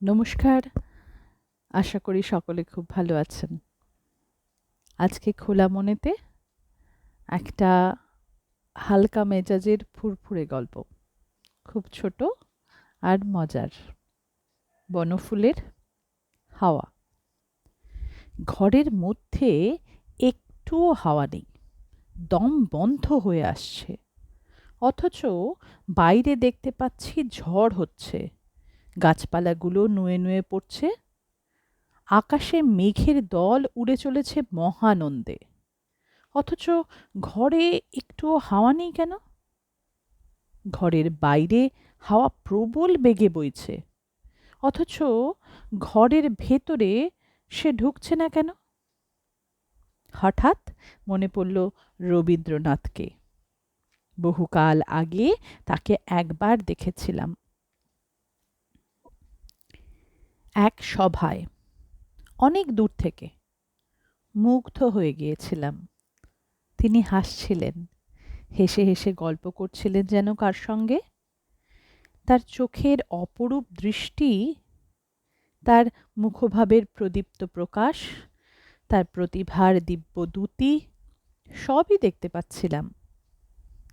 নমস্কার। আশা করি সকলে খুব ভালো আছেন। আজকে খোলা মনেতে একটা হালকা মেজাজের ফুরফুরে গল্প, খুব ছোট আর মজার। বনফুলের হাওয়া। ঘরের মধ্যে একটুও হাওয়া নেই, দম বন্ধ হয়ে আসছে। অথচ বাইরে দেখতে পাচ্ছি ঝড় হচ্ছে, গাছপালাগুলো নুয়ে নুয়ে পড়ছে, আকাশে মেঘের দল উড়ে চলেছে মহানন্দে। অথচ ঘরে একটুও হাওয়া নেই কেন? ঘরের বাইরে হাওয়া প্রবল বেগে বইছে, অথচ ঘরের ভেতরে সে ঢুকছে না কেন? হঠাৎ মনে পড়ল রবীন্দ্রনাথকে। বহুকাল আগে তাকে একবার দেখেছিলাম এক সভায়, অনেক দূর থেকে। মুগ্ধ হয়ে গিয়েছিলাম। তিনি হাসছিলেন, হেসে হেসে গল্প করছিলেন যেন কার সঙ্গে। তার চোখের অপরূপ দৃষ্টি, তার মুখভাবের প্রদীপ্ত প্রকাশ, তার প্রতিভার দিব্যদ্যুতি সবই দেখতে পাচ্ছিলাম,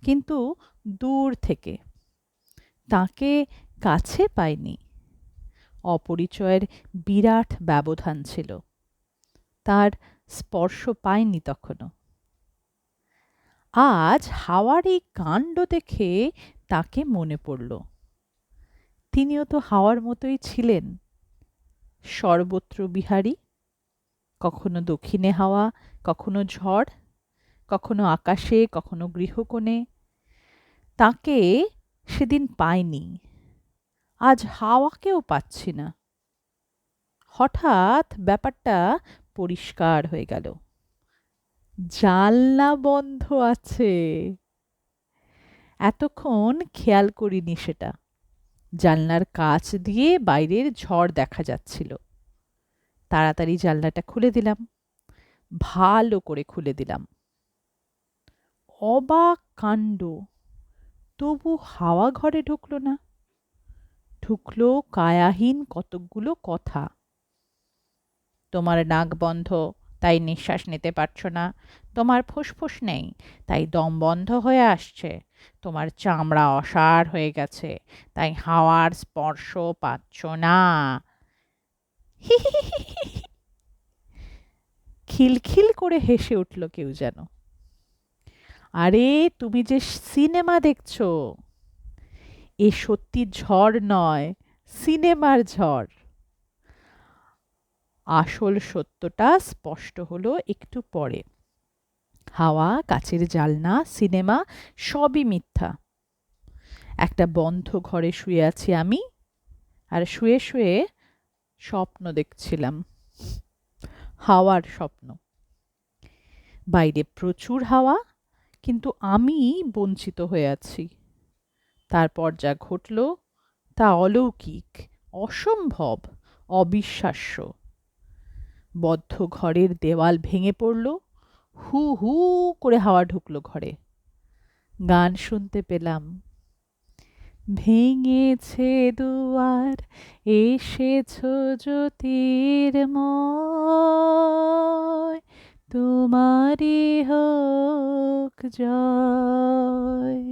কিন্তু দূর থেকে। তাকে কাছে পাইনি। অপরিচয়ের বিরাট ব্যবধান ছিল, তার স্পর্শ পাইনি তখনও। আজ হাওয়ার এই কাণ্ড দেখে তাকে মনে পড়ল। তিনিও তো হাওয়ার মতোই ছিলেন, সর্বত্র বিহারী। কখনো দক্ষিণে হাওয়া, কখনো ঝড়, কখনো আকাশে, কখনো গৃহকোণে। তাকে সেদিন পাইনি, আজ হাওয়াকেও পাচ্ছি না। হঠাৎ ব্যাপারটা পরিষ্কার হয়ে গেল। জানলা বন্ধ আছে। এতক্ষণ খেয়াল করিনি সেটা। জানলার কাছ দিয়ে বাইরের ঝড় দেখা যাচ্ছিল। তাড়াতাড়ি জানলাটা খুলে দিলাম, ভালো করে খুলে দিলাম। অবাক কাণ্ড, তবু হাওয়া ঘরে ঢুকলো না। ঢুকলো কায়াহীন কতকগুলো কথা। তোমার নাক বন্ধ, তাই নিঃশ্বাস নিতে পারছো না। তোমার ফুসফুস নেই, তাই দম বন্ধ হয়ে আসছে। তোমার চামড়া অসাড় হয়ে গেছে, তাই হাওয়ার স্পর্শ পাচ্ছ না। খিলখিল করে হেসে উঠল কেউ যেন। আরে, তুমি যে সিনেমা দেখছো, এ সত্যি ঝড় নয়, সিনেমার ঝড়। আসল সত্যটা স্পষ্ট হলো একটু পরে। হাওয়া, কাচের জানলা, সিনেমা সবই মিথ্যা। একটা বন্ধ ঘরে শুয়ে আছি আমি, আর শুয়ে শুয়ে স্বপ্ন দেখছিলাম, হাওয়ার স্বপ্ন। বাইরে প্রচুর হাওয়া, কিন্তু আমি বঞ্চিত হয়ে আছি। তারপর যা ঘটল তা অলৌকিক, অসম্ভব, অবিশ্বাস্য। বদ্ধ ঘরের দেওয়াল ভেঙে পড়ল, হু হু করে হাওয়া ঢুকলো ঘরে। গান শুনতে পেলাম। ভেঙেছে দুয়ার, এসেছ জ্যোতির্ময়, তোমারই হোক জয়।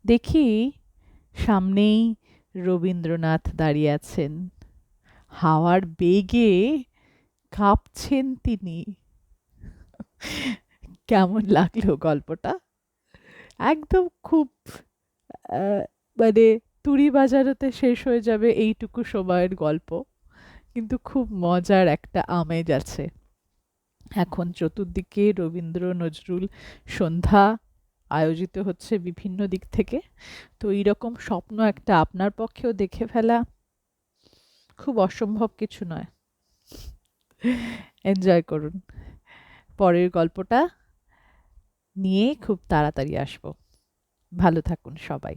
দেখি সামনেই রবীন্দ্রনাথ দাঁড়িয়ে আছেন। হাওয়ার বেগে কাঁপছেন তিনি। কেমন লাগলো গল্পটা? একদম খুব আহ, মানে তুড়ি বাজানোতে শেষ হয়ে যাবে এইটুকু সময়ের গল্প, কিন্তু খুব মজার একটা আমেজ আছে। এখন চতুর্দিকে রবীন্দ্র নজরুল সন্ধ্যা আয়োজিত হচ্ছে বিভিন্ন দিক থেকে। তো এইরকম স্বপ্ন একটা আপনার পক্ষেও দেখে ফেলা খুব অসম্ভব কিছু নয়। এনজয় করুন। পরের গল্পটা নিয়ে খুব তাড়াতাড়ি আসবো। ভালো থাকুন সবাই।